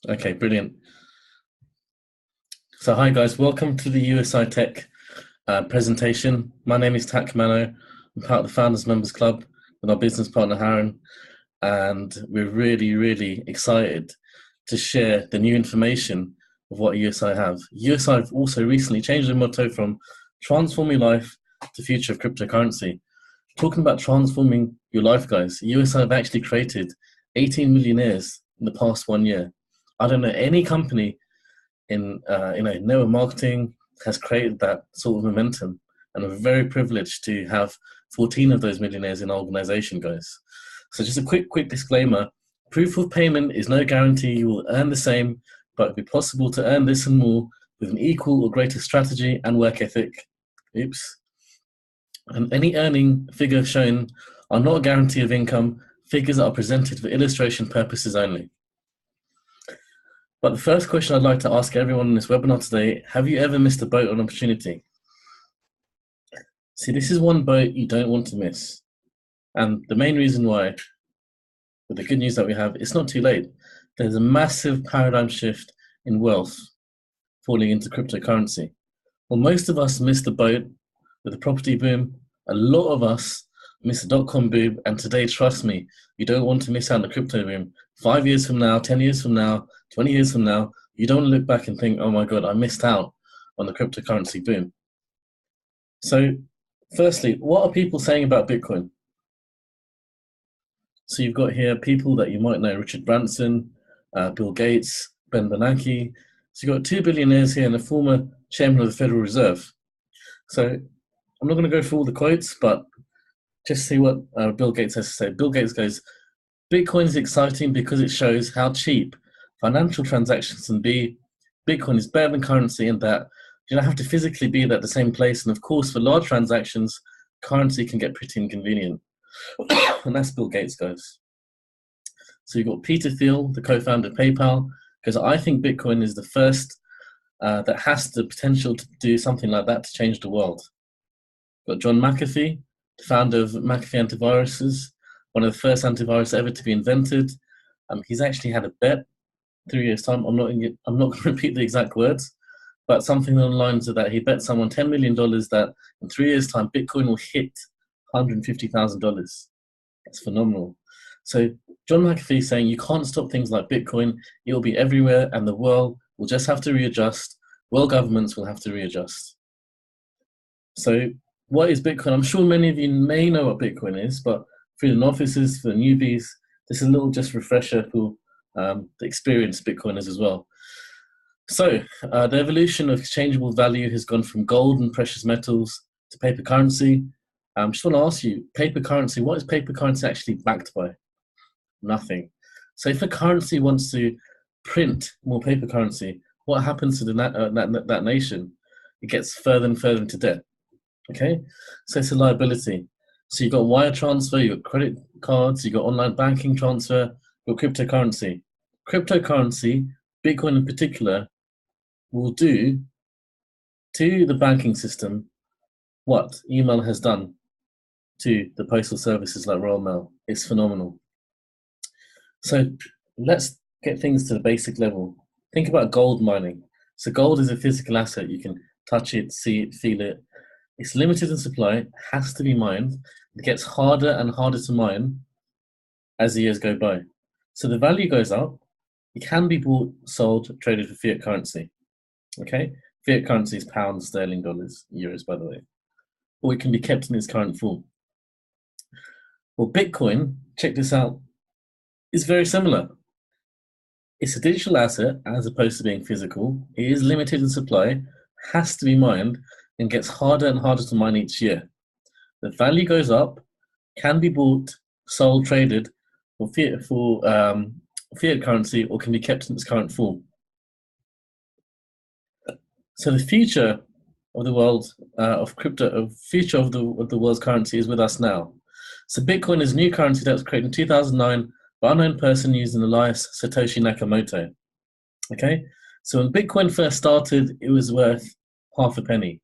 Okay, brilliant. So hi guys, welcome to the USI Tech presentation. My name is Tak Mano. I'm part of the Founders Members Club with our business partner Harren, and we're really excited to share the new information of what USI have. USI have also recently changed their motto from transform your life to future of cryptocurrency. Talking about transforming your life, guys, USI have actually created 18 millionaires in the past 1 year. I don't know any company in network marketing has created that sort of momentum, and we're very privileged to have 14 of those millionaires in our organization, guys. So just a quick disclaimer: proof of payment is no guarantee you will earn the same, but it'll be possible to earn this and more with an equal or greater strategy and work ethic. Oops. And any earning figure shown are not a guarantee of income. Figures are presented for illustration purposes only. But the first question I'd like to ask everyone in this webinar today: have you ever missed a boat on opportunity? See, this is one boat you don't want to miss. And the main reason why, with the good news that we have, it's not too late. There's a massive paradigm shift in wealth falling into cryptocurrency. Well, most of us missed the boat with the property boom. A lot of us missed the dot-com boom. And today, trust me, you don't want to miss out on the crypto boom. 5 years from now, 10 years from now, 20 years from now, you don't look back and think, oh my God, I missed out on the cryptocurrency boom. So firstly, what are people saying about Bitcoin? So you've got here people that you might know: Richard Branson, Bill Gates, Ben Bernanke. So you've got two billionaires here and a former chairman of the Federal Reserve. So I'm not going to go through all the quotes, but just see what Bill Gates has to say. Bill Gates goes, Bitcoin is exciting because it shows how cheap financial transactions can be. Bitcoin is better than currency in that you don't have to physically be at the same place. And of course, for large transactions, currency can get pretty inconvenient. And that's Bill Gates, guys. So you've got Peter Thiel, the co-founder of PayPal, because I think Bitcoin is the first that has the potential to do something like that to change the world. Got John McAfee, the founder of McAfee Antiviruses, one of the first antivirus ever to be invented. He's actually had a bet 3 years' time. I'm not going to repeat the exact words, but something along the lines of that. He bet someone $10 million that in 3 years' time, Bitcoin will hit $150,000. That's phenomenal. So John McAfee is saying you can't stop things like Bitcoin. It will be everywhere, and the world will just have to readjust. World governments will have to readjust. So what is Bitcoin? I'm sure many of you may know what Bitcoin is, but for the novices, for the newbies, this is a little just refresher for the experienced Bitcoiners as well. So the evolution of exchangeable value has gone from gold and precious metals to paper currency. I just want to ask you, paper currency, what is paper currency actually backed by? Nothing. So if a currency wants to print more paper currency, what happens to that nation? It gets further and further into debt. Okay, so it's a liability. So you've got wire transfer, you've got credit cards, you've got online banking transfer, you've got cryptocurrency. Cryptocurrency, Bitcoin in particular, will do to the banking system what email has done to the postal services like Royal Mail. It's phenomenal. So let's get things to the basic level. Think about gold mining. So gold is a physical asset. You can touch it, see it, feel it. It's limited in supply, has to be mined. It gets harder and harder to mine as the years go by. So the value goes up. It can be bought, sold, traded for fiat currency. Okay? Fiat currency is pounds, sterling, dollars, euros, by the way. Or it can be kept in its current form. Well, Bitcoin, check this out, is very similar. It's a digital asset as opposed to being physical. It is limited in supply, has to be mined, and gets harder and harder to mine each year. The value goes up, can be bought, sold, traded for fiat currency, or can be kept in its current form. So the future of the world of crypto, future of the world's currency is with us now. So Bitcoin is a new currency that was created in 2009 by an unknown person using alias Satoshi Nakamoto. Okay, so when Bitcoin first started, it was worth half a penny.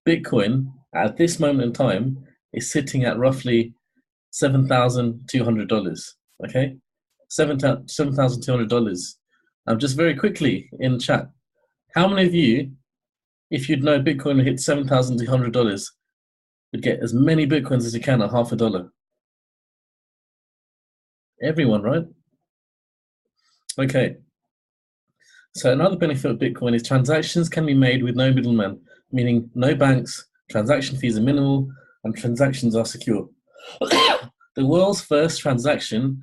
Bitcoin at this moment in time is sitting at roughly $7,200. Okay, $7,200. Just very quickly in chat, how many of you, if you'd know Bitcoin hit $7,200, would get as many Bitcoins as you can at $0.50? Everyone, right? Okay. So another benefit of Bitcoin is transactions can be made with no middleman, meaning no banks, transaction fees are minimal, and transactions are secure. The world's first transaction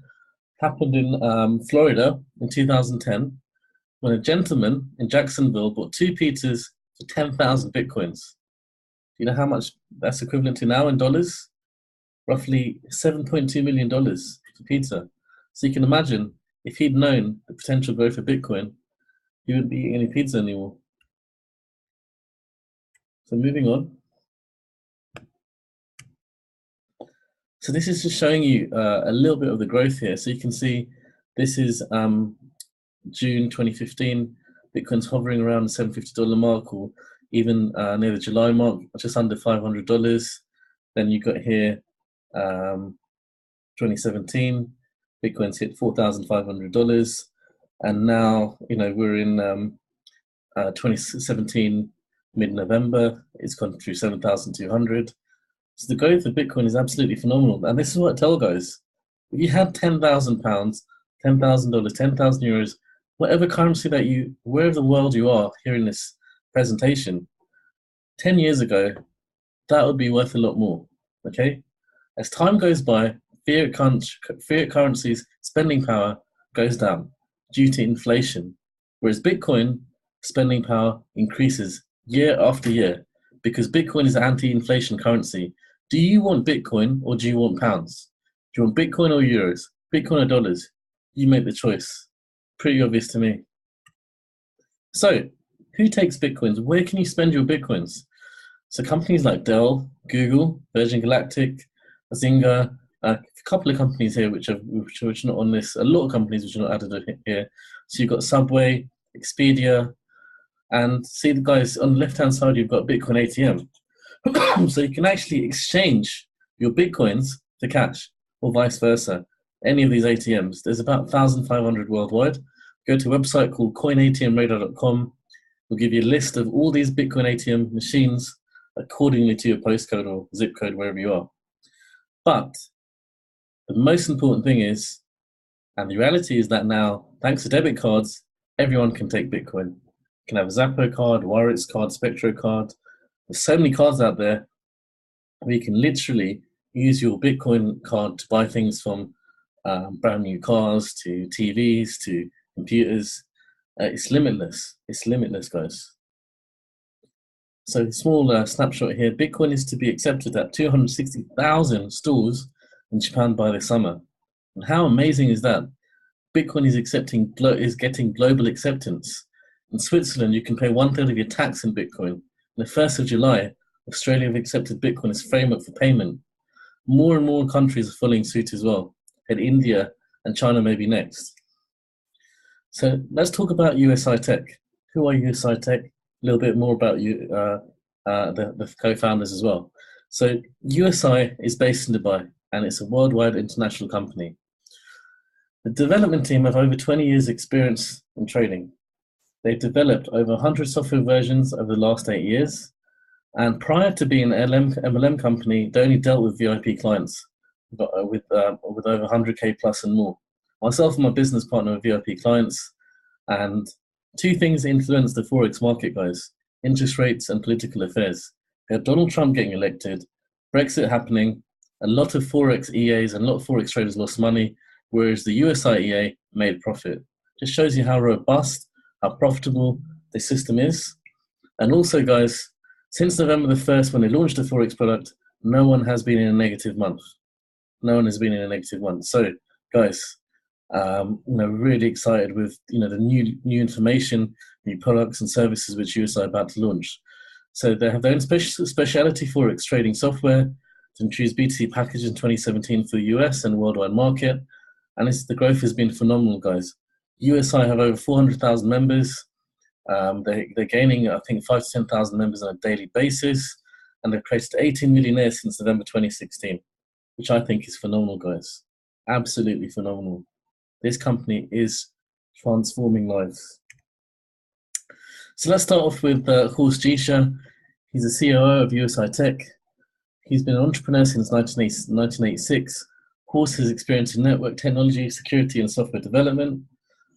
happened in Florida in 2010 when a gentleman in Jacksonville bought 2 pizzas for 10,000 Bitcoins. Do you know how much that's equivalent to now in dollars? Roughly $7.2 million for pizza. So you can imagine if he'd known the potential growth of Bitcoin, he wouldn't be eating any pizza anymore. So moving on. So this is just showing you a little bit of the growth here. So you can see this is June 2015. Bitcoin's hovering around the $750 mark, or even near the July mark, just under $500. Then you got here 2017, Bitcoin's hit $4,500, and now we're in 2017 mid-November. It's gone through 7,200. So the growth of Bitcoin is absolutely phenomenal, and this is what I tell guys: if you had £10,000, $10,000, 10,000 euros, whatever currency that wherever the world you are hearing this presentation, 10 years ago, that would be worth a lot more. Okay, as time goes by, fiat currencies spending power goes down due to inflation, whereas Bitcoin spending power increases year after year because Bitcoin is an anti-inflation currency. Do you want Bitcoin or do you want pounds? Do you want Bitcoin or euros? Bitcoin or dollars? You make the choice. Pretty obvious to me. So, who takes Bitcoins? Where can you spend your Bitcoins? So companies like Dell, Google, Virgin Galactic, Zynga, a couple of companies here which are not on this, a lot of companies which are not added here. So you've got Subway, Expedia, and see the guys on the left-hand side, you've got Bitcoin ATM. So you can actually exchange your Bitcoins for cash or vice versa. Any of these ATMs. There's about 1,500 worldwide. Go to a website called coinatmradar.com. We'll give you a list of all these Bitcoin ATM machines accordingly to your postcode or zip code, wherever you are. But the most important thing is, and the reality is that now, thanks to debit cards, everyone can take Bitcoin. You can have a Zappo card, Wirex card, Spectro card. There's so many cards out there where you can literally use your Bitcoin card to buy things from brand new cars to TVs to computers. It's limitless. It's limitless, guys. So small snapshot here. Bitcoin is to be accepted at 260,000 stores in Japan by the summer. And how amazing is that? Bitcoin is getting global acceptance. In Switzerland, you can pay 1/3 of your tax in Bitcoin. On the 1st of July, Australia have accepted Bitcoin as framework for payment. More and more countries are following suit as well. And India and China may be next. So let's talk about USI Tech. Who are USI Tech? A little bit more about you, the co-founders as well. So USI is based in Dubai, and it's a worldwide international company. The development team have over 20 years experience in trading. They've developed over 100 software versions over the last 8 years. And prior to being an MLM company, they only dealt with VIP clients, but with over 100K plus and more. Myself and my business partner are VIP clients, and two things influence the Forex market, guys: interest rates and political affairs. We had Donald Trump getting elected, Brexit happening, a lot of Forex EAs and a lot of Forex traders lost money, whereas the USI EA made profit. Just shows you how robust, how profitable the system is. And also, guys, since November the 1st, when they launched the Forex product, no one has been in a negative month. No one has been in a negative month. So, guys, really excited with the new information, new products and services which USI are about to launch. So they have their own specialty Forex trading software to introduce B2C packages in 2017 for the US and worldwide market. And the growth has been phenomenal, guys. USI have over 400,000 members. They're gaining, I think, 5,000 to 10,000 members on a daily basis, and they've created 18 millionaires since November 2016, which I think is phenomenal, guys. Absolutely phenomenal. This company is transforming lives. So let's start off with Horst Giescher. He's the COO of USI Tech. He's been an entrepreneur since 1986. Horst has experience in network technology, security, and software development.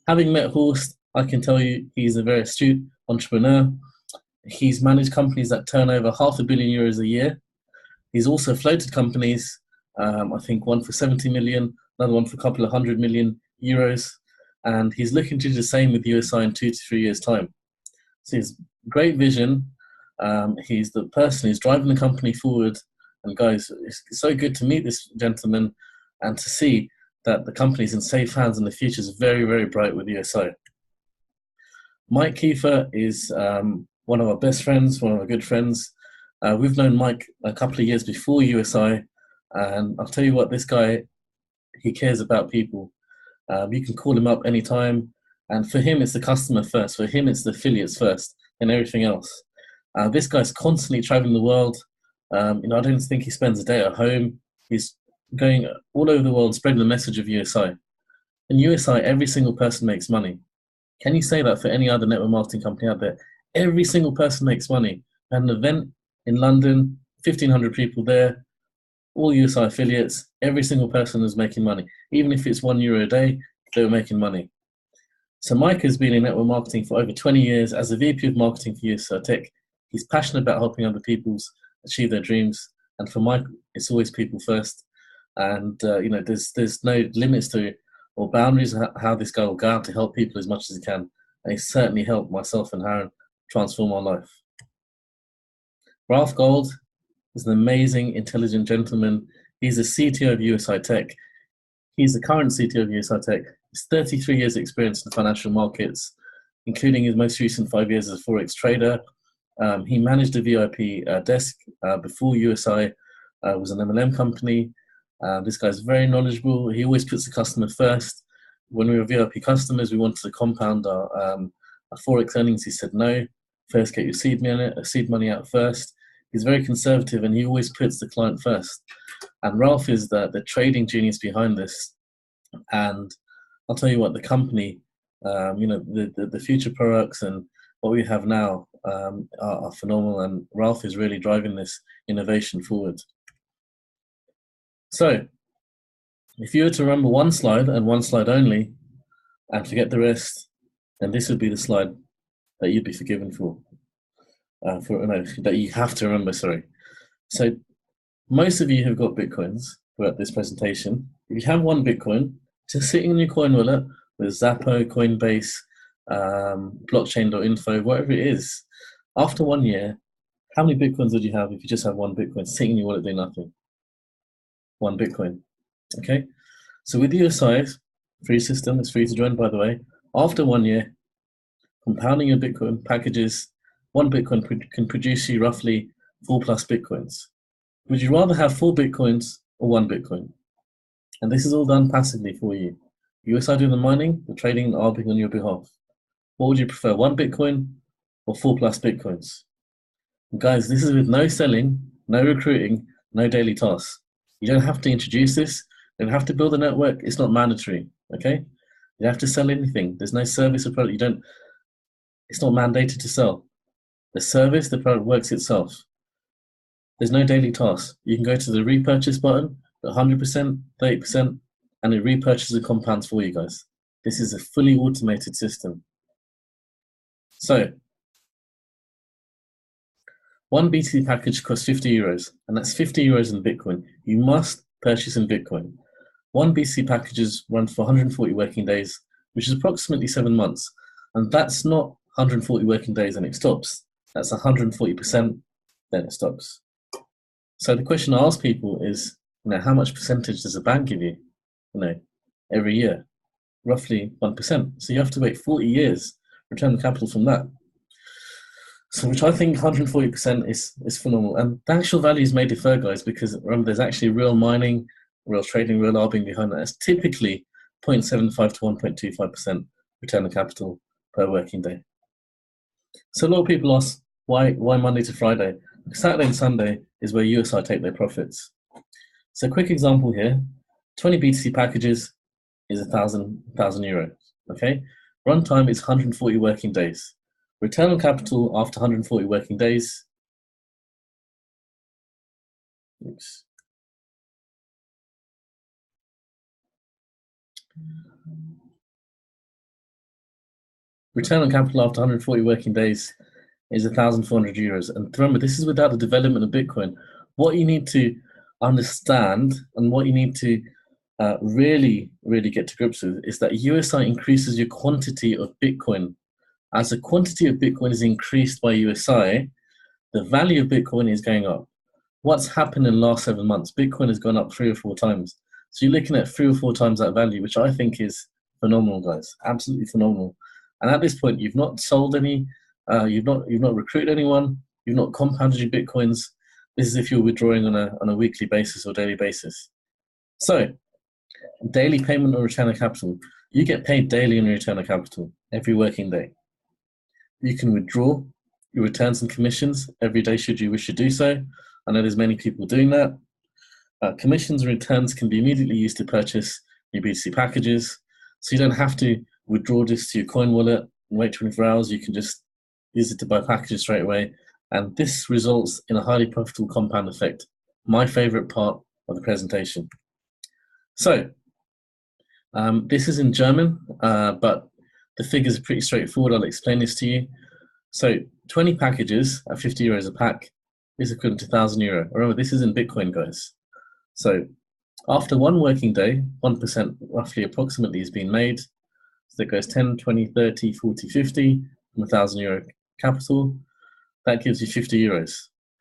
Having met Horst, I can tell you he's a very astute entrepreneur. He's managed companies that turn over €500 million a year. He's also floated companies, I think one for 70 million, another one for a couple of €100 million. And he's looking to do the same with USI in 2 to 3 years' time. So he's great vision. He's the person who's driving the company forward. And guys, it's so good to meet this gentleman and to see that the company's in safe hands and the future is very, very bright with USI. Mike Kiefer is one of our best friends, one of our good friends. We've known Mike a couple of years before USI, and I'll tell you what, this guy, he cares about people. You can call him up anytime, and for him, it's the customer first. For him, it's the affiliates first, and everything else. This guy's constantly traveling the world. I don't think he spends a day at home. He's going all over the world, spreading the message of USI. In USI, every single person makes money. Can you say that for any other network marketing company out there? Every single person makes money. At an event in London, 1,500 people there, all USI affiliates, every single person is making money. Even if it's €1 a day, they were making money. So Mike has been in network marketing for over 20 years as a VP of marketing for USI Tech. He's passionate about helping other people achieve their dreams. And for Mike, it's always people first. And there's no limits to or boundaries how this guy will go out to help people as much as he can. And he's certainly helped myself and Harren transform our life. Ralph Gold is an amazing, intelligent gentleman. He's the CTO of USI Tech. He's the current CTO of USI Tech. He's 33 years experience in the financial markets, including his most recent 5 years as a Forex trader. He managed a VIP desk before USI was an MLM company. This guy's very knowledgeable. He always puts the customer first. When we were VIP customers, we wanted to compound our Forex earnings. He said, no, first get your seed money out first. He's very conservative and he always puts the client first. And Ralph is the trading genius behind this. And I'll tell you what, the company, the future products and what we have now are phenomenal. And Ralph is really driving this innovation forward. So, if you were to remember one slide and one slide only, and forget the rest, then this would be the slide that you'd be forgiven for. That you have to remember, sorry. So, most of you have got Bitcoins throughout this presentation. If you have one Bitcoin, just sitting in your coin wallet with Zappo, Coinbase, blockchain.info, whatever it is, after 1 year, how many Bitcoins would you have if you just have one Bitcoin sitting in your wallet doing nothing? One Bitcoin. Okay, so with USI's free system, it's free to join, by the way. After 1 year, compounding your Bitcoin packages, one Bitcoin can produce you roughly 4+ Bitcoins. Would you rather have 4 Bitcoins or 1 Bitcoin? And this is all done passively for you. USI do the mining, the trading, and arbing on your behalf. What would you prefer, 1 Bitcoin or 4+ Bitcoins? And guys, this is with no selling, no recruiting, no daily tasks. You don't have to introduce this. You don't have to build a network. It's not mandatory, okay? You don't have to sell anything. There's no service or product. It's not mandated to sell. The service, the product works itself. There's no daily tasks. You can go to the repurchase button, 100%, 30%, and it repurchases and compounds for you guys. This is a fully automated system. So, one BTC package costs €50, and that's €50 in Bitcoin. You must purchase in Bitcoin. One BTC packages run for 140 working days, which is approximately 7 months. And that's not 140 working days and it stops. That's 140%, then it stops. So the question I ask people is, how much percentage does a bank give you, every year? Roughly 1%. So you have to wait 40 years, return the capital from that. So which I think 140% is phenomenal. And the actual values may differ, guys, because remember, there's actually real mining, real trading, real arbing behind that. It's typically 0.75 to 1.25% return on capital per working day. So a lot of people ask, why Monday to Friday? Saturday and Sunday is where USI take their profits. So a quick example here, 20 BTC packages is €1,000, okay? Runtime is 140 working days. Return on capital after 140 working days. Oops. Return on capital after 140 working days is 1,400 euros. And remember, this is without the development of Bitcoin. What you need to understand and what you need to really get to grips with is that USI increases your quantity of Bitcoin. As the quantity of Bitcoin is increased by USI, the value of Bitcoin is going up. What's happened in the last 7 months? Bitcoin has gone up 3 or 4 times. So you're looking at 3 or 4 times that value, which I think is phenomenal, guys. Absolutely phenomenal. And at this point, you've not sold any, you've not recruited anyone, you've not compounded your Bitcoins. This is if you're withdrawing on a weekly basis or daily basis. So, daily payment or return of capital. You get paid daily on your return of capital every working day. You can withdraw your returns and commissions every day should you wish to do so. I know there's many people doing that. Commissions and returns can be immediately used to purchase your BTC packages. So you don't have to withdraw this to your coin wallet and wait 24 hours. You can just use it to buy packages straight away. And this results in a highly profitable compound effect. My favorite part of the presentation. So this is in German, but the figures are pretty straightforward. I'll explain this to you. So 20 packages at 50 euros a pack is equivalent to 1,000 euro. Remember, this is in Bitcoin, guys. So after 1 working day, 1% roughly approximately is being made. So that goes 10, 20, 30, 40, 50 from 1,000 euro capital. That gives you 50 euros.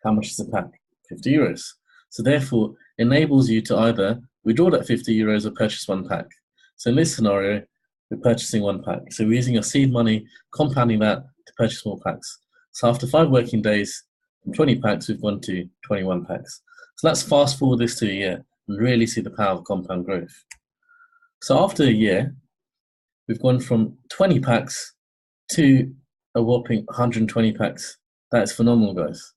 How much is a pack? 50 euros. So therefore, enables you to either withdraw that 50 euros or purchase 1 pack. So in this scenario, we're purchasing 1 pack. So we're using our seed money, compounding that to purchase more packs. So after 5 working days, from 20 packs, we've gone to 21 packs. So let's fast forward this to a year and really see the power of compound growth. So after a year, we've gone from 20 packs to a whopping 120 packs. That's phenomenal, guys.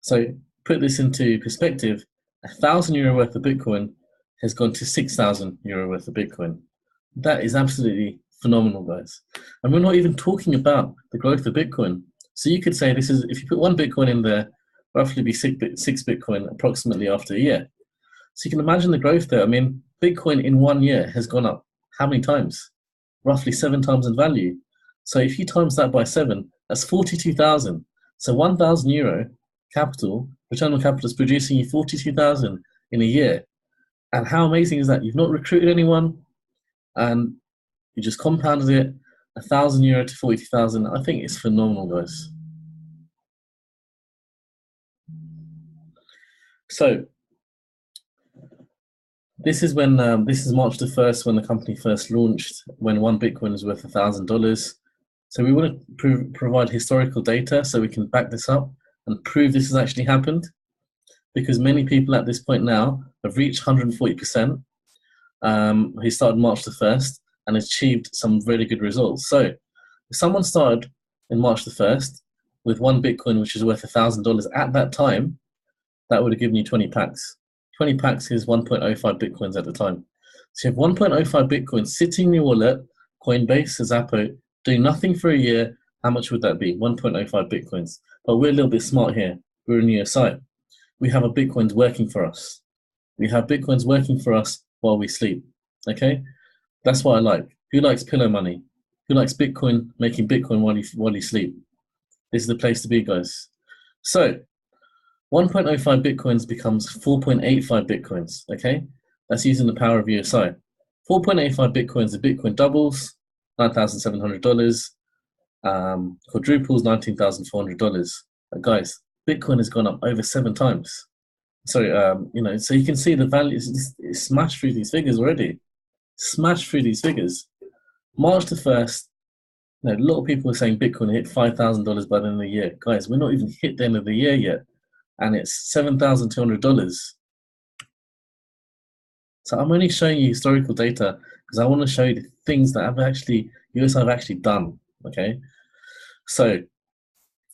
So put this into perspective, 1,000 euro worth of Bitcoin has gone to 6,000 euro worth of Bitcoin. That is absolutely phenomenal, guys. And we're not even talking about the growth of Bitcoin. So you could say this is, if you put 1 Bitcoin in there, roughly be 6 Bitcoin approximately after a year. So you can imagine the growth there. I mean, Bitcoin in 1 year has gone up how many times? Roughly 7 times in value. So if you times that by 7, that's 42,000. So 1,000 euro capital, return on capital is producing you 42,000 in a year. And how amazing is that? You've not recruited anyone and you just compounded it, 1,000 euro to 42,000. I think it's phenomenal, guys. So this is when this is March the 1st when the company first launched, when 1 Bitcoin is worth $1,000. So we want to provide historical data so we can back this up and prove this has actually happened, because many people at this point now have reached 140%. He started March the 1st and achieved some really good results. So if someone started in March the 1st with 1 Bitcoin, which is worth $1,000 at that time, that would have given you 20 packs. 20 packs is 1.05 Bitcoins at the time. So you have 1.05 Bitcoins sitting in your wallet, Coinbase, Zappo, doing nothing for a year. How much would that be? 1.05 Bitcoins. But we're a little bit smart here. We're in USI. We have our Bitcoins working for us. We have Bitcoins working for us while we sleep. Okay? That's what I like. Who likes pillow money? Who likes Bitcoin, making Bitcoin while you sleep? This is the place to be, guys. So 1.05 Bitcoins becomes 4.85 Bitcoins, okay? That's using the power of USI. 4.85 Bitcoins, the Bitcoin doubles, $9,700, quadruples, $19,400. Guys, Bitcoin has gone up over 7 times. So, so you can see the value, it's smashed through these figures already. Smashed through these figures. March the 1st, a lot of people are saying Bitcoin hit $5,000 by the end of the year. Guys, we're not even hit the end of the year yet, and it's $7,200. So I'm only showing you historical data because I want to show you the things that USI have actually done. Okay, so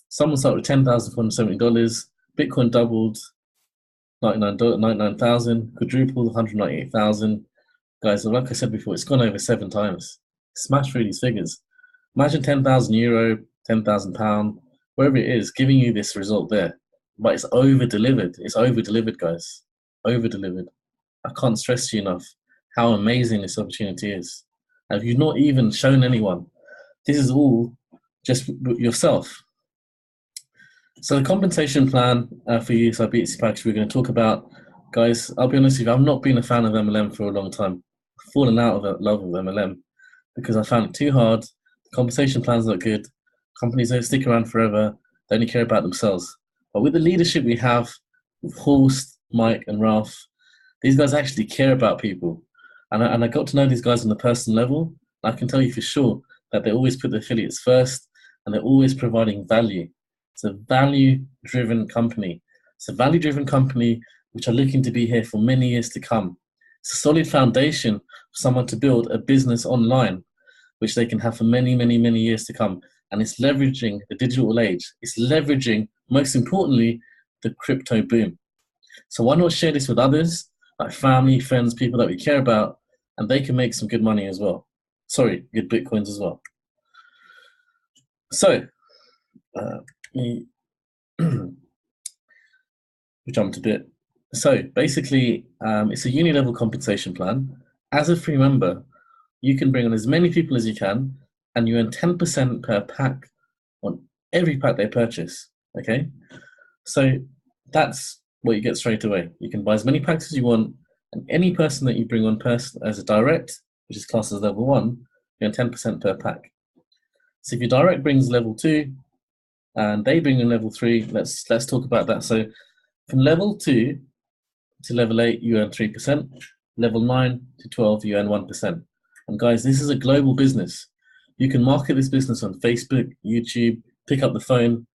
someone started with $10,470. Bitcoin doubled, 99,000, quadrupled, 198,000. Guys, like I said before, it's gone over 7 times. Smash through these figures. Imagine €10,000, £10,000, wherever it is, giving you this result there. But it's over delivered. It's over delivered, guys. Over delivered. I can't stress to you enough how amazing this opportunity is. And if you've not even shown anyone, this is all just yourself. So the compensation plan for USI BTC package we're going to talk about, guys, I'll be honest with you, I've not been a fan of MLM for a long time. I've fallen out of love with MLM because I found it too hard. The compensation plan's not good. Companies don't stick around forever. They only care about themselves. But with the leadership we have, with Horst, Mike, and Ralph, these guys actually care about people. And I got to know these guys on a personal level. I can tell you for sure that they always put the affiliates first and they're always providing value. It's a value-driven company. It's a value-driven company which are looking to be here for many years to come. It's a solid foundation for someone to build a business online, which they can have for many, many, many years to come. And it's leveraging the digital age. It's leveraging, most importantly, the crypto boom. So why not share this with others, like family, friends, people that we care about, and they can make some good money as well. Sorry, good Bitcoins as well. So, we jumped a bit. So basically, it's a uni-level compensation plan. As a free member, you can bring on as many people as you can, and you earn 10% per pack on every pack they purchase. Okay, so that's what you get straight away. You can buy as many packs as you want, and any person that you bring on as a direct, which is classed as level 1, you earn 10% per pack. So if your direct brings level 2, and they bring in level 3, let's talk about that. So from level 2 to level 8, you earn 3%. Level 9 to 12, you earn 1%. And guys, this is a global business. You can market this business on Facebook, YouTube, pick up the phone,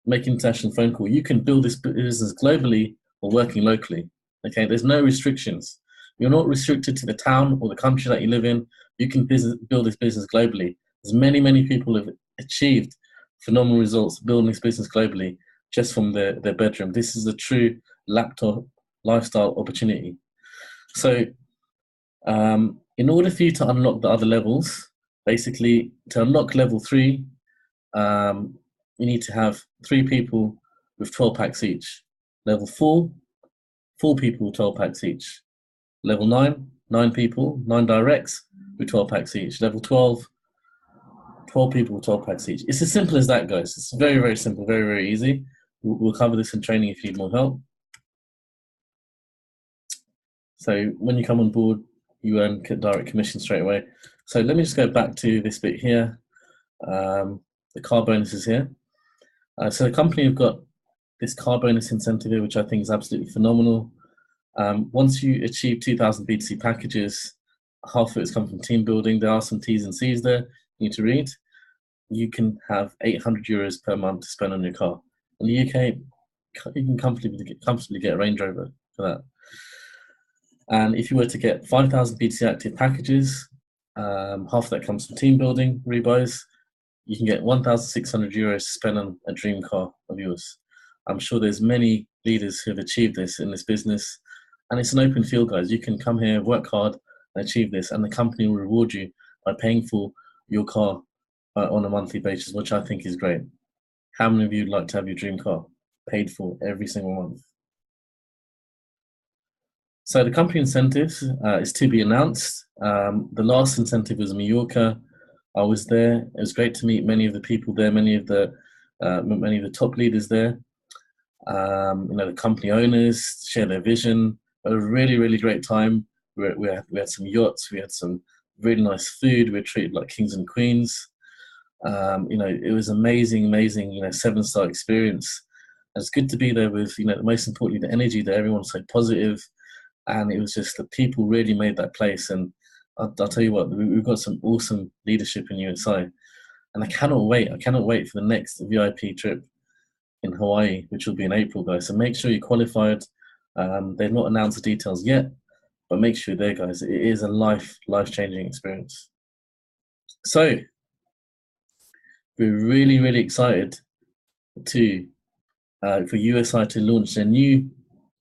make an international phone call. You can build this business globally or working locally. Okay, there's no restrictions. You're not restricted to the town or the country that you live in. You can build this business globally. There's many, many people have achieved phenomenal results building this business globally just from their bedroom. This is a true laptop lifestyle opportunity. So in order for you to unlock the other levels, basically to unlock level 3, you need to have 3 people with 12 packs each. Level 4, 4 people with 12 packs each. Level 9, 9 people, 9 directs with 12 packs each. Level 12, 12 people with 12 packs each. It's as simple as that, guys. It's very, very simple, very, very easy. We'll cover this in training if you need more help. So when you come on board, you earn direct commission straight away. So let me just go back to this bit here. The car bonuses here. So the company have got this car bonus incentive here, which I think is absolutely phenomenal. Once you achieve 2,000 B2C packages, half of it's come from team building. There are some T's and C's there you need to read. You can have €800 per month to spend on your car. In the UK, you can comfortably get a Range Rover for that. And if you were to get 5,000 B2C active packages, half of that comes from team building rebuys. You can get €1,600 to spend on a dream car of yours. I'm sure there's many leaders who have achieved this in this business, and it's an open field, guys. You can come here, work hard, and achieve this, and the company will reward you by paying for your car on a monthly basis, which I think is great. How many of you would like to have your dream car paid for every single month? So the company incentives is to be announced. The last incentive was Mallorca. I was there. It was great to meet many of the people there, many of the top leaders there. The company owners share their vision. A really, really great time. We had some yachts. We had some really nice food. We were treated like kings and queens. It was amazing, 7-star experience. And it's good to be there with, most importantly, the energy there. Everyone's so positive. And it was just the people really made that place. And I'll tell you what, we've got some awesome leadership in USI. And I cannot wait. I cannot wait for the next VIP trip in Hawaii, which will be in April, guys. So make sure you're qualified. They've not announced the details yet, but make sure you're there, guys. It is a life-changing experience. So we're really, really excited for USI to launch a new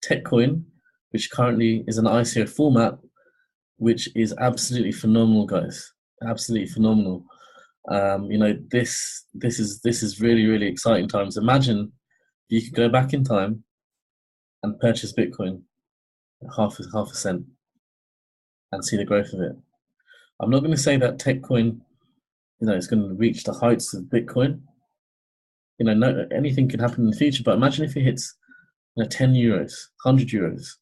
tech coin, which currently is an ICO format, which is absolutely phenomenal, guys. Absolutely phenomenal. This is really exciting times. Imagine if you could go back in time and purchase Bitcoin at half a cent and see the growth of it. I'm not going to say that tech coin, is going to reach the heights of Bitcoin. No, anything can happen in the future. But imagine if it hits, 10 euros, 100 euros.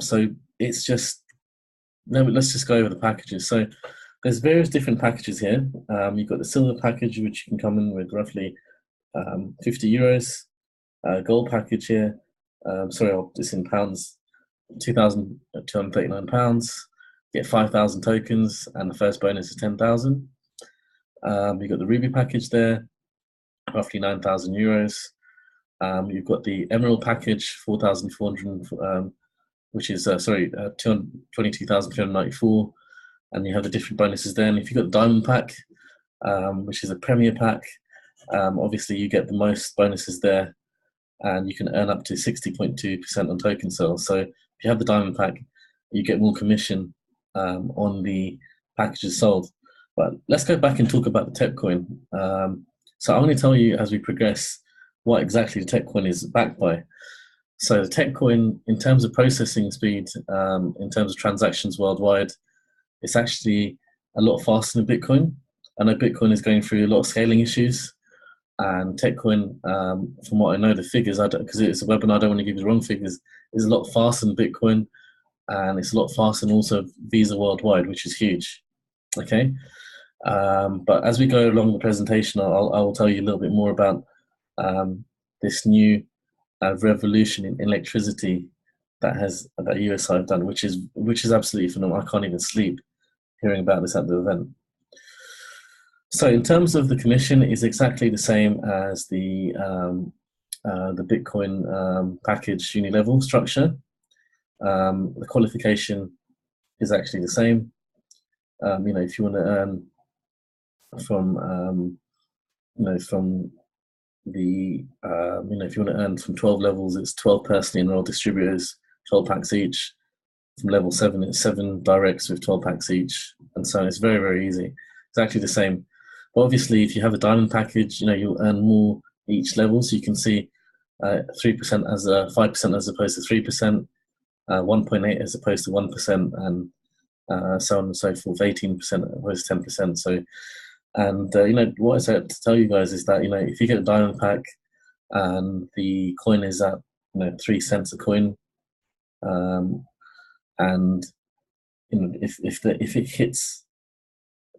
So it's just no. But let's just go over the packages. So there's various different packages here. You've got the silver package, which you can come in with roughly 50 euros. Gold package here. It's in pounds. £2,239. Get 5,000 tokens, and the first bonus is 10,000. You've got the Ruby package there, roughly 9,000 euros. You've got the Emerald package, 4,400, which is 22,394, and you have the different bonuses there. And if you've got the Diamond pack, which is a Premier pack, obviously you get the most bonuses there, and you can earn up to 60.2% on token sales. So if you have the Diamond pack, you get more commission on the packages sold. But let's go back and talk about the tech coin. So I'm going to tell you as we progress what exactly the tech coin is backed by. So the tech coin, in terms of processing speed, in terms of transactions worldwide, it's actually a lot faster than Bitcoin. I know Bitcoin is going through a lot of scaling issues, and Techcoin, from what I know, the figures, because it's a webinar, I don't want to give you the wrong figures, is a lot faster than Bitcoin, and it's a lot faster than also Visa worldwide, which is huge. Okay, but as we go along the presentation, I will tell you a little bit more about this new revolution in electricity that USI have done, which is absolutely phenomenal. I can't even sleep hearing about this at the event. So in terms of the commission, is exactly the same as the Bitcoin package unilevel structure. The qualification is actually the same. If you want to earn from if you want to earn from 12 levels, it's 12 personally enrolled distributors, 12 packs each. From level 7, it's 7 directs with 12 packs each, and so on. It's very easy. It's actually the same. But obviously, if you have a diamond package, you'll earn more each level. So you can see 3% as 5% as opposed to 3%, 1.8 as opposed to 1%, and so on and so forth. 18% as opposed to 10%. So, and what I said to tell you guys is that if you get a diamond pack and the coin is at 3 cents a coin, and if it hits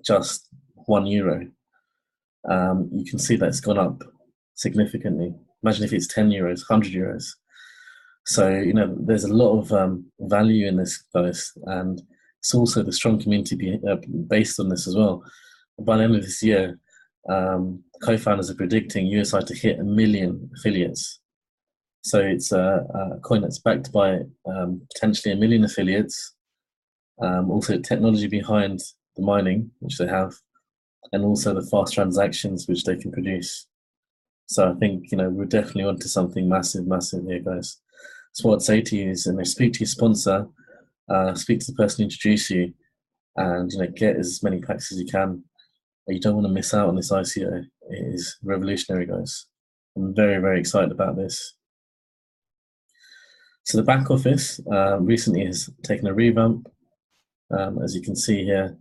just €1, you can see that it's gone up significantly. Imagine if it's 10 euros, 100 euros. So there's a lot of value in this, guys, and it's also the strong community based on this as well. By the end of this year, co-founders are predicting USI to hit 1 million affiliates. So it's a coin that's backed by potentially 1 million affiliates. Also, technology behind the mining, which they have, and also the fast transactions which they can produce. So I think we're definitely onto something massive here, guys. So what I'd say to you is, speak to your sponsor, speak to the person who introduced you, and get as many packs as you can. You don't want to miss out on this ICO. It is revolutionary, guys. I'm very excited about this. So the back office recently has taken a revamp. As you can see here,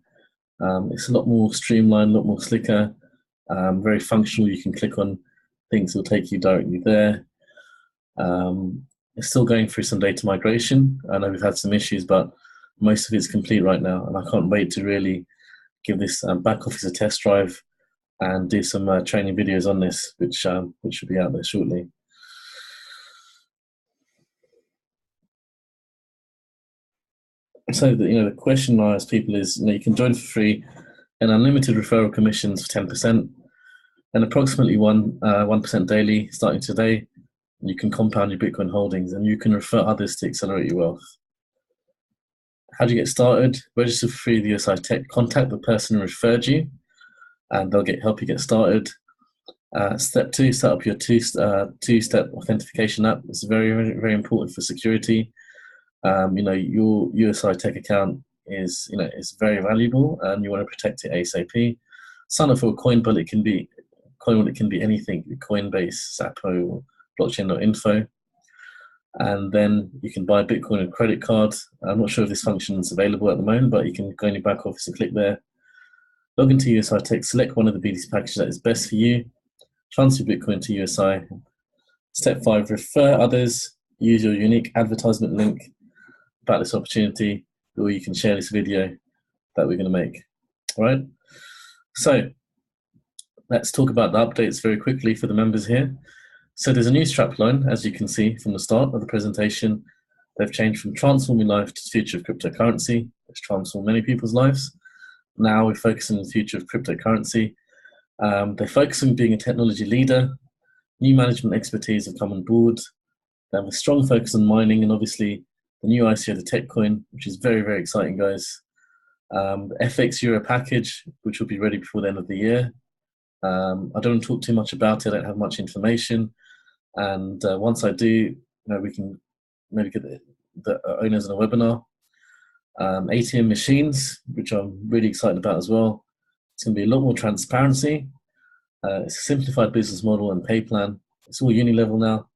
it's a lot more streamlined, a lot more slicker, very functional. You can click on things, it'll take you directly there. It's still going through some data migration. I know we've had some issues, but most of it's complete right now, and I can't wait to really give this back office a test drive and do some training videos on this, which should be out there shortly. So the question I ask people is, you can join for free, and unlimited referral commissions for 10%, and approximately 1% daily starting today. You can compound your Bitcoin holdings, and you can refer others to accelerate your wealth. How do you get started? Register for free with USI Tech. Contact the person who referred you, and they'll help you get started. Step 2, set up your two-step authentication app. It's very important for security. Your USI Tech account is, is very valuable, and you want to protect it ASAP. Sign up for a coin wallet. It can be anything: Coinbase, Zappo, or blockchain.info. And then you can buy Bitcoin and credit card. I'm not sure if this function is available at the moment, but you can go in your back office and click there. Log into USI Tech, select one of the BTC packages that is best for you, transfer Bitcoin to USI. Step 5, refer others, use your unique advertisement link about this opportunity, or you can share this video that we're going to make. All right, so let's talk about the updates very quickly for the members here. So there's a new strapline, as you can see from the start of the presentation. They've changed from transforming life to the future of cryptocurrency, which transformed many people's lives. Now we're focusing on the future of cryptocurrency. They're focusing on being a technology leader. New management expertise have come on board. They have a strong focus on mining, and obviously the new ICO, the Tech Coin, which is very, very exciting, guys. The FX Euro package, which will be ready before the end of the year. I don't want to talk too much about it. I don't have much information. And once I do, we can maybe get the owners in a webinar. ATM machines, which I'm really excited about as well. It's going to be a lot more transparency. It's a simplified business model and pay plan. It's all uni level now.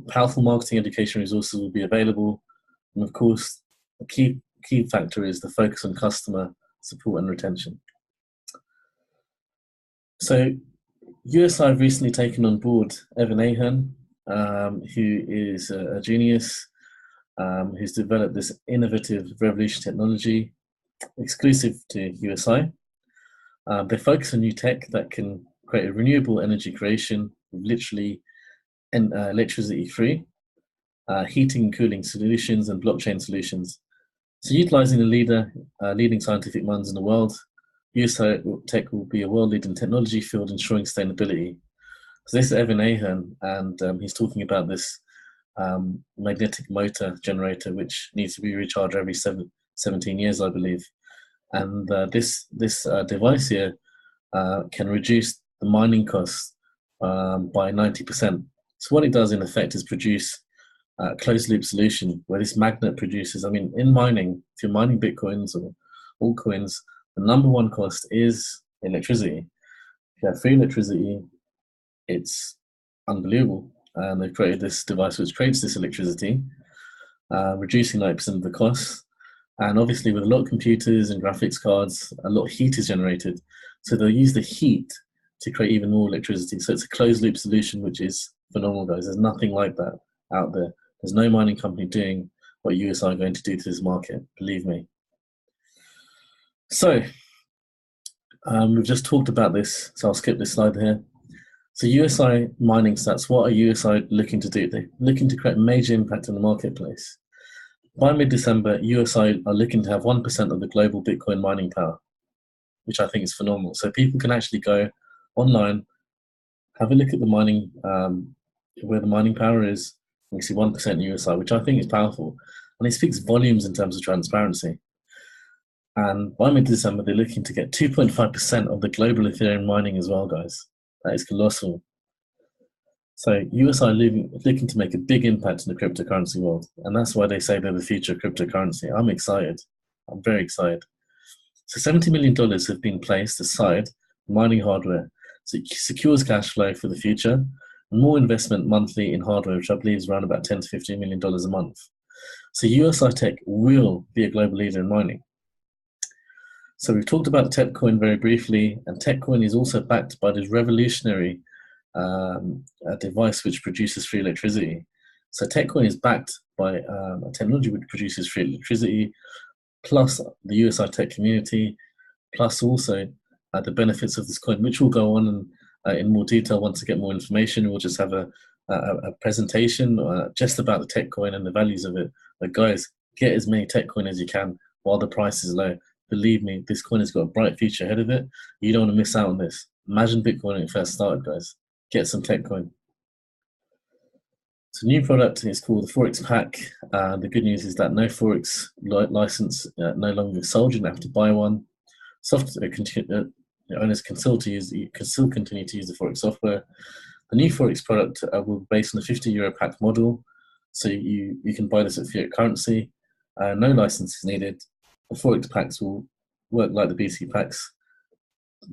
Powerful marketing education resources will be available. And of course, the key factor is the focus on customer support and retention. So USI have recently taken on board Evan Ahern, who is a genius, who's developed this innovative revolution technology exclusive to USI. They focus on new tech that can create a renewable energy creation, literally electricity free, heating and cooling solutions, and blockchain solutions. So utilizing the leading scientific minds in the world, USI Tech will be a world leader in technology field ensuring sustainability. So this is Evan Ahern, and he's talking about this magnetic motor generator, which needs to be recharged every 17 years, I believe. And this device here can reduce the mining costs by 90%. So what it does in effect is produce a closed loop solution where this magnet produces, in mining, if you're mining Bitcoins or altcoins, the number one cost is electricity. If you have free electricity, it's unbelievable. And they've created this device which creates this electricity, reducing 90% of the costs. And obviously with a lot of computers and graphics cards, a lot of heat is generated. So they'll use the heat to create even more electricity. So it's a closed loop solution, which is phenomenal, guys. There's nothing like that out there. There's no mining company doing what USI are going to do to this market, believe me. So we've just talked about this, so I'll skip this slide here. So USI mining stats, what are USI looking to do? They're looking to create major impact in the marketplace. By mid-December, USI are looking to have 1% of the global Bitcoin mining power, which I think is phenomenal. So people can actually go online, have a look at the mining, where the mining power is, and you see 1% USI, which I think is powerful. And it speaks volumes in terms of transparency. And by mid-December, they're looking to get 2.5% of the global Ethereum mining as well, guys. That is colossal. So USI are looking to make a big impact in the cryptocurrency world. And that's why they say they're the future of cryptocurrency. I'm excited. I'm very excited. So $70 million have been placed aside for mining hardware. So it secures cash flow for the future, and more investment monthly in hardware, which I believe is around about $10 to $15 million a month. So USI Tech will be a global leader in mining. So we've talked about Tech Coin very briefly, and Tech Coin is also backed by this revolutionary device which produces free electricity. So Tech Coin is backed by a technology which produces free electricity, plus the USI Tech community, plus also the benefits of this coin, which will go on in more detail once I get more information. We'll just have a presentation just about the Tech Coin and the values of it. But guys, get as many Tech Coin as you can while the price is low. Believe me, this coin has got a bright future ahead of it. You don't want to miss out on this. Imagine Bitcoin when it first started, guys. Get some Tech Coin. So new product is called the Forex Pack. The good news is that no Forex license no longer sold. You don't have to buy one. Owners can still continue to use the Forex software. The new Forex product will be based on the €50 pack model. So you can buy this at fiat currency. No license is needed. the Forex packs will work like the BC packs.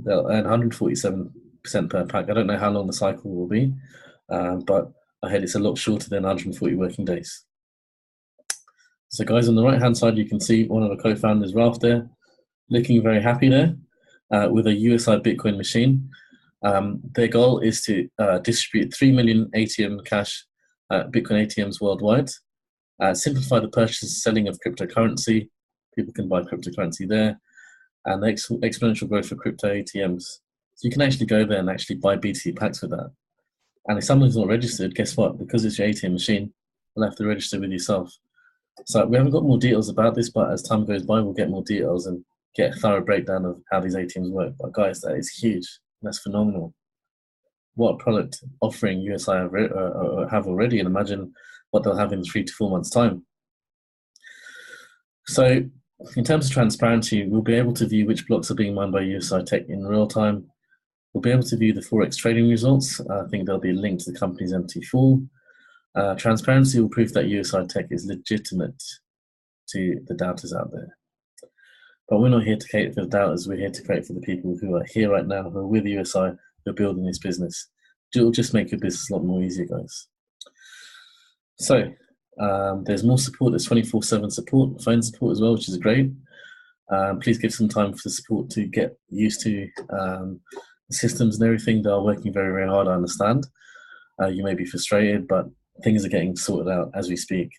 They'll earn 147% per pack. I don't know how long the cycle will be, but I heard it's a lot shorter than 140 working days. So guys, on the right hand side, you can see one of the co-founders, Ralph, there, looking very happy there with a USI Bitcoin machine. Their goal is to distribute 3 million ATM cash Bitcoin ATMs worldwide, simplify the purchase and selling of cryptocurrency. People can buy cryptocurrency there, and the exponential growth for crypto ATMs. So you can actually go there and actually buy BTC packs with that. And if someone's not registered, guess what? Because it's your ATM machine, you'll have to register with yourself. So we haven't got more details about this, but as time goes by, we'll get more details and get a thorough breakdown of how these ATMs work. But guys, that is huge. That's phenomenal. What a product offering USI have already, and imagine what they'll have in 3 to 4 months' time. So in terms of transparency, we'll be able to view which blocks are being mined by USI Tech in real time. We'll be able to view the Forex trading results. I think there'll be a link to the company's MT4. Transparency will prove that USI Tech is legitimate to the doubters out there. But we're not here to cater for the doubters, we're here to cater for the people who are here right now, who are with USI, who are building this business. It'll just make your business a lot more easier, guys. So there's more support, there's 24/7 support, phone support as well, which is great. Please give some time for the support to get used to the systems and everything. They are working very, very hard, I understand. You may be frustrated, but things are getting sorted out as we speak.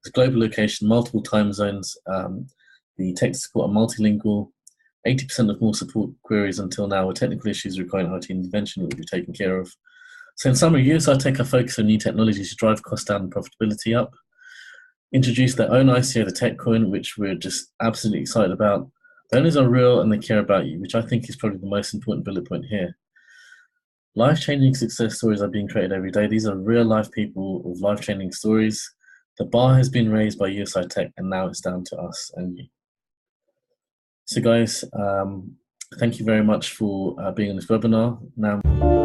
There's global location, multiple time zones. The tech support are multilingual. 80% of more support queries until now were technical issues requiring IT intervention that will be taken care of. So in summary, USI Tech are focused on new technologies to drive cost down and profitability up. Introduce their own ICO, the Tech Coin, which we're just absolutely excited about. The owners are real and they care about you, which I think is probably the most important bullet point here. Life-changing success stories are being created every day. These are real-life people with life-changing stories. The bar has been raised by USI Tech, and now it's down to us and you. So guys, thank you very much for being on this webinar. Now.